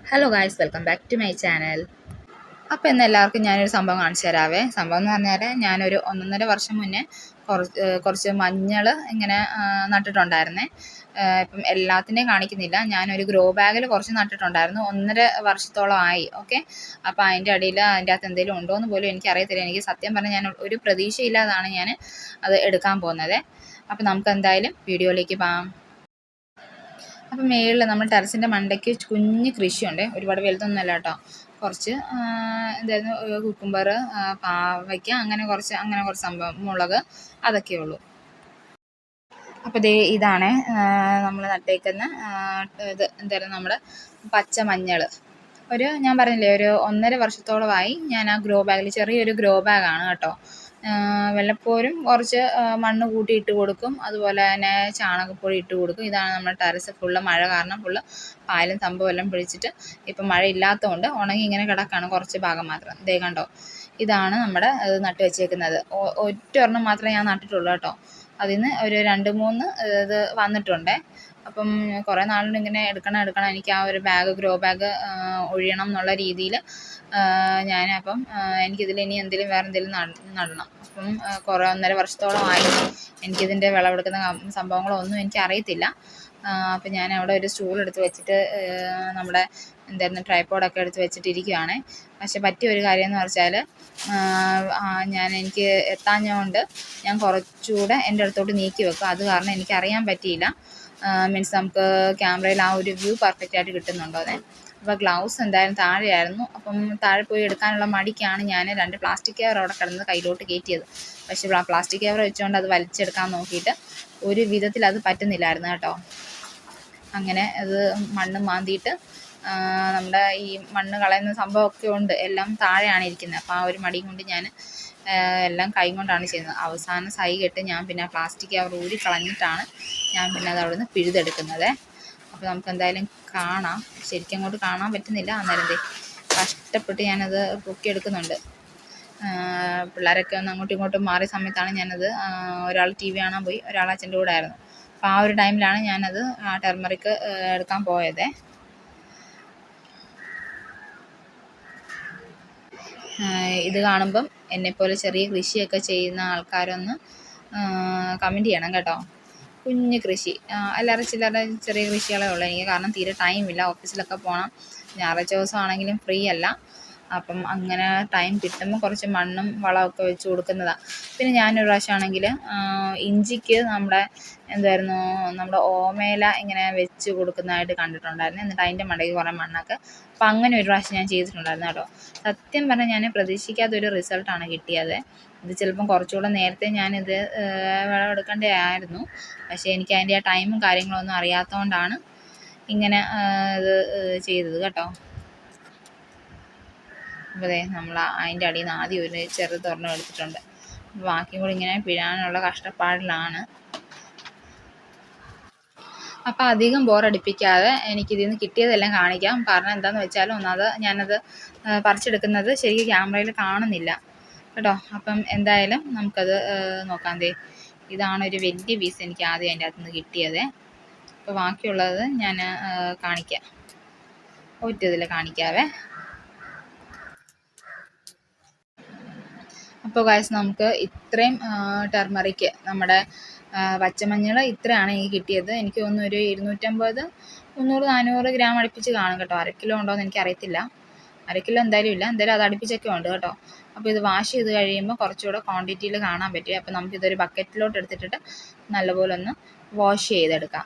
Hello guys, welcome back to my channel. അപ്പോൾ ഇന്ന് എല്ലാവർക്കും ഞാനൊരു സംഭവം കാണിച്ചു തരാവേ. സംഭവം എന്ന് പറഞ്ഞാൽ ഞാനൊരു 1.5 വർഷം മുന്നേ കുറച്ച് മഞ്ഞൾ ഇങ്ങനെ നട്ടിട്ടുണ്ടായിരുന്നേ. ഇപ്പം എല്ലാത്തിൻ്റെയും കാണിക്കുന്നില്ല. ഞാനൊരു ഗ്രോ ബാഗിൽ കുറച്ച് നട്ടിട്ടുണ്ടായിരുന്നു. 1.5 വർഷത്തോളം ആയി. ഓക്കെ, അപ്പോൾ അതിൻ്റെ അടിയിൽ അതിൻ്റെ അകത്ത് എന്തെങ്കിലും ഉണ്ടോ എന്ന് പോലും എനിക്കറിയത്തില്ല. എനിക്ക് സത്യം പറഞ്ഞാൽ ഞാൻ ഒരു പ്രതീക്ഷയില്ലാതാണ് ഞാൻ അത് എടുക്കാൻ പോകുന്നത്. അപ്പോൾ നമുക്ക് എന്തായാലും വീഡിയോയിലേക്ക് പോകാം. അപ്പം മേളിൽ നമ്മൾ ടെറസിൻ്റെ മണ്ടയ്ക്ക് കുഞ്ഞ് കൃഷിയുണ്ട്. ഒരുപാട് വലുതൊന്നുമല്ല കേട്ടോ. കുറച്ച് എന്തായിരുന്നു, കുക്കുംബർ, പാവയ്ക്ക, അങ്ങനെ കുറച്ച് സംഭവം, മുളക്, അതൊക്കെയേ ഉള്ളൂ. അപ്പോൾ ഇതാണ് നമ്മൾ നട്ടേക്കുന്ന ഇത് എന്തായിരുന്നു, നമ്മുടെ പച്ചമഞ്ഞൾ. ഞാൻ പറഞ്ഞില്ലേ, ഒരു 1.5 വർഷത്തോളമായി ഞാൻ ആ ഗ്രോ ബാഗിൽ, ചെറിയൊരു ഗ്രോ ബാഗാണ് കേട്ടോ. വല്ലപ്പോഴും കുറച്ച് മണ്ണ് കൂട്ടി ഇട്ട് കൊടുക്കും. അതുപോലെ തന്നെ ചാണകപ്പൊടി ഇട്ട് കൊടുക്കും. ഇതാണ് നമ്മുടെ ടെറസ് ഫുള്ള്. മഴ കാരണം ഫുള്ള് പായലും സംഭവം എല്ലാം പിടിച്ചിട്ട് ഇപ്പം മഴ ഇല്ലാത്തതുകൊണ്ട് ഉണങ്ങി ഇങ്ങനെ കിടക്കുകയാണ്. കുറച്ച് ഭാഗം മാത്രം. ദേ കണ്ടോ, ഇതാണ് നമ്മുടെ നട്ട് വെച്ചേക്കുന്നത്. ഒറ്റൊരെണ്ണം മാത്രമേ ഞാൻ നട്ടിട്ടുള്ളൂ കേട്ടോ. അതിൽ നിന്ന് ഒരു 2-3 ഇത് വന്നിട്ടുണ്ട്. അപ്പം കുറേ നാളുകൊണ്ട് ഇങ്ങനെ എടുക്കണം എനിക്ക് ആ ഒരു ഗ്രോ ബാഗ് ഒഴിയണം എന്നുള്ള രീതിയിൽ ഞാനപ്പം എനിക്കിതിൽ ഇനി വേറെ എന്തെങ്കിലും നടണം. അപ്പം 1.5 വർഷത്തോളമായി എനിക്കിതിൻ്റെ വിളവെടുക്കുന്ന സംഭവങ്ങളൊന്നും എനിക്കറിയത്തില്ല. അപ്പം ഞാൻ അവിടെ ഒരു സ്റ്റൂൾ എടുത്ത് വെച്ചിട്ട് നമ്മുടെ എന്തായിരുന്നു, ട്രൈപോഡൊക്കെ എടുത്ത് വെച്ചിട്ടിരിക്കുകയാണ്. പക്ഷെ പറ്റിയ ഒരു കാര്യം എന്ന് വെച്ചാൽ, എനിക്ക് എത്താഞ്ഞതുകൊണ്ട് ഞാൻ കുറച്ചുകൂടെ എൻ്റെ അടുത്തോട്ട് നീക്കി വെക്കും. അത് കാരണം എനിക്കറിയാൻ പറ്റിയില്ല. മീൻസ് നമുക്ക് ക്യാമറയിൽ ആ ഒരു വ്യൂ പെർഫെക്റ്റായിട്ട് കിട്ടുന്നുണ്ടോ അതെ. അപ്പോൾ ഗ്ലൗസ് എന്തായാലും താഴെയായിരുന്നു. അപ്പം താഴെ പോയി എടുക്കാനുള്ള മടിക്കാണ് ഞാൻ 2 പ്ലാസ്റ്റിക് കവർ അവിടെ കിടന്നത് കയ്യിലോട്ട് കയറ്റിയത്. പക്ഷേ ആ പ്ലാസ്റ്റിക് കവർ വെച്ചുകൊണ്ട് അത് വലിച്ചെടുക്കാൻ നോക്കിയിട്ട് ഒരു വിധത്തിൽ അത് പറ്റുന്നില്ലായിരുന്നു കേട്ടോ. അങ്ങനെ അത് മണ്ണ് മാന്തിയിട്ട് നമ്മുടെ ഈ മണ്ണ് കളയുന്ന സംഭവമൊക്കെ ഉണ്ട്, എല്ലാം താഴെയാണ് ഇരിക്കുന്നത്. അപ്പോൾ ആ ഒരു മടിയും കൊണ്ട് ഞാൻ എല്ലാം കൈ കൊണ്ടാണ് ചെയ്യുന്നത്. അവസാനം സൈ കെട്ട് ഞാൻ പിന്നെ പ്ലാസ്റ്റിക് കവർ ഊരി കളഞ്ഞിട്ടാണ് ഞാൻ പിന്നെ അത് അവിടെ നിന്ന് പിഴുതെടുക്കുന്നത്. അപ്പോൾ നമുക്ക് എന്തായാലും കാണാം. ശരിക്കും അങ്ങോട്ട് കാണാൻ പറ്റുന്നില്ല. അന്നേരം കഷ്ടപ്പെട്ട് ഞാനത് പൊക്കിയെടുക്കുന്നുണ്ട്. പിള്ളേരൊക്കെ ഒന്ന് അങ്ങോട്ടും ഇങ്ങോട്ടും മാറിയ സമയത്താണ് ഞാനത്, ഒരാൾ TV കാണാൻ പോയി, ഒരാൾ അച്ഛൻ്റെ കൂടെ ആയിരുന്നു. അപ്പോൾ ആ ഒരു ടൈമിലാണ് ഞാനത് ടർമറിക്ക് എടുക്കാൻ പോയത്. ഇത് കാണുമ്പം എന്നെപ്പോലെ ചെറിയ കൃഷിയൊക്കെ ചെയ്യുന്ന ആൾക്കാരൊന്ന് കമൻറ്റ് ചെയ്യണം കേട്ടോ. കുഞ്ഞ് കൃഷി, അല്ലറ ചില്ലറ ചെറിയ കൃഷികളേ ഉള്ളൂ എനിക്ക്. കാരണം തീരെ ടൈമില്ല, ഓഫീസിലൊക്കെ പോകണം. ഞായറാഴ്ച ദിവസമാണെങ്കിലും ഫ്രീ അല്ല. അപ്പം അങ്ങനെ ടൈം കിട്ടുമ്പോൾ കുറച്ച് മണ്ണും വളമൊക്കെ വെച്ച് കൊടുക്കുന്നതാണ്. പിന്നെ ഞാനൊരു പ്രാവശ്യമാണെങ്കിൽ ഇഞ്ചിക്ക് നമ്മുടെ ഓമേല ഇങ്ങനെ വെച്ച് കൊടുക്കുന്നതായിട്ട് കണ്ടിട്ടുണ്ടായിരുന്നു. എന്നിട്ട് അതിൻ്റെ മണ്ടയ്ക്ക് കുറേ മണ്ണൊക്കെ. അപ്പം അങ്ങനെ ഒരു പ്രാവശ്യം ഞാൻ ചെയ്തിട്ടുണ്ടായിരുന്നു കേട്ടോ. സത്യം പറഞ്ഞാൽ ഞാൻ പ്രതീക്ഷിക്കാത്തൊരു റിസൾട്ടാണ് കിട്ടിയത്. ഇത് ചിലപ്പം കുറച്ചുകൂടെ നേരത്തെ ഞാനിത് വിളവെടുക്കേണ്ടതായിരുന്നു. പക്ഷേ എനിക്ക് അതിൻ്റെ ആ ടൈമും കാര്യങ്ങളൊന്നും അറിയാത്തതുകൊണ്ടാണ് ഇങ്ങനെ ഇത് ചെയ്തത് കേട്ടോ. അപ്പോൾ നമ്മൾ അതിൻ്റെ അടിയിൽ നിന്ന് ആദ്യം ഒരു ചെറുതൊരെണ്ണം എടുത്തിട്ടുണ്ട്. ബാക്കിയും കൂടി ഇങ്ങനെ പിഴാനുള്ള കഷ്ടപ്പാടിലാണ്. അപ്പോൾ അധികം ബോറടിപ്പിക്കാതെ എനിക്കിതിൽ നിന്ന് കിട്ടിയതെല്ലാം കാണിക്കാം. കാരണം എന്താണെന്ന് വെച്ചാൽ, ഒന്നാമത് ഞാനത് പറിച്ചെടുക്കുന്നത് ശരിക്കും ക്യാമറയിൽ കാണുന്നില്ല കേട്ടോ. അപ്പം എന്തായാലും നമുക്കത് നോക്കാം. ഇതാണൊരു വലിയ പീസ് എനിക്ക് ആദ്യം അതിൻ്റെ അകത്തുനിന്ന് കിട്ടിയത്. അപ്പോൾ ബാക്കിയുള്ളത് ഞാൻ കാണിക്കാം, ഒറ്റതിൽ കാണിക്കാവേ. അപ്പോൾ ഗായ്സ്, നമുക്ക് ഇത്രയും ടർമറിക്ക്, നമ്മുടെ പച്ചമഞ്ഞൾ ഇത്രയാണ് എനിക്ക് കിട്ടിയത്. എനിക്ക് തോന്നുന്നു ഒരു 250-300-400 ഗ്രാം അടുപ്പിച്ച് കാണും കേട്ടോ. 1/2 കിലോ ഉണ്ടോ എന്ന് എനിക്കറിയത്തില്ല. 1/2 കിലോ എന്തായാലും ഇല്ല, എന്തായാലും അത് അടുപ്പിച്ചൊക്കെ ഉണ്ട് കേട്ടോ. അപ്പോൾ ഇത് വാഷ് ചെയ്ത് കഴിയുമ്പോൾ കുറച്ചുകൂടെ ക്വാണ്ടിറ്റിയിൽ കാണാൻ പറ്റും. അപ്പോൾ നമുക്കിതൊരു ബക്കറ്റിലോട്ട് എടുത്തിട്ട് നല്ലപോലെ ഒന്ന് വാഷ് ചെയ്തെടുക്കാം.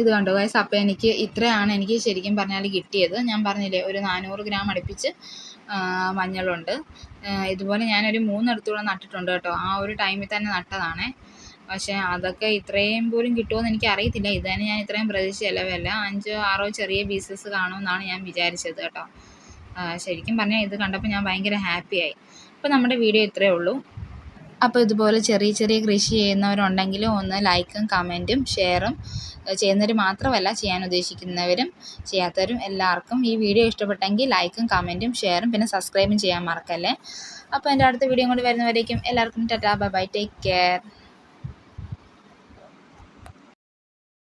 ഇത് കണ്ടോ ഗൈസ്, അപ്പോൾ എനിക്ക് ഇത്രയാണ് എനിക്ക് ശരിക്കും പറഞ്ഞാൽ കിട്ടിയത്. ഞാൻ പറഞ്ഞില്ലേ ഒരു 400 ഗ്രാം അടുപ്പിച്ച് മഞ്ഞളുണ്ട്. ഇതുപോലെ ഞാനൊരു 3 ഇടത്തൂടെ നട്ടിട്ടുണ്ട് കേട്ടോ. ആ ഒരു ടൈമിൽ തന്നെ നട്ടതാണേ. പക്ഷേ അതൊക്കെ ഇത്രയും പോലും കിട്ടുമോയെന്ന് എനിക്ക് അറിയത്തില്ല. ഇത് തന്നെ ഞാൻ ഇത്രയും പ്രതീക്ഷിച്ചല്ല. 5-6 ചെറിയ പീസസ് കാണുമെന്നാണ് ഞാൻ വിചാരിച്ചത് കേട്ടോ. ശരിക്കും പറഞ്ഞാൽ ഇത് കണ്ടപ്പോൾ ഞാൻ ഭയങ്കര ഹാപ്പിയായി. അപ്പോൾ നമ്മുടെ വീഡിയോ ഇത്രയേ ഉള്ളൂ. അപ്പോൾ ഇതുപോലെ ചെറിയ ചെറിയ കൃഷി ചെയ്യുന്നവരുണ്ടെങ്കിൽ ഒന്ന് ലൈക്കും കമൻറ്റും ഷെയറും ചെയ്യുന്നവർ മാത്രമല്ല, ചെയ്യാൻ ഉദ്ദേശിക്കുന്നവരും ചെയ്യാത്തവരും എല്ലാവർക്കും ഈ വീഡിയോ ഇഷ്ടപ്പെട്ടെങ്കിൽ ലൈക്കും കമൻറ്റും ഷെയറും പിന്നെ സബ്സ്ക്രൈബും ചെയ്യാൻ മറക്കല്ലേ. അപ്പോൾ എൻ്റെ അടുത്ത വീഡിയോ കൊണ്ട് വരുന്നവരേക്കും എല്ലാവർക്കും tata bye bye, take care.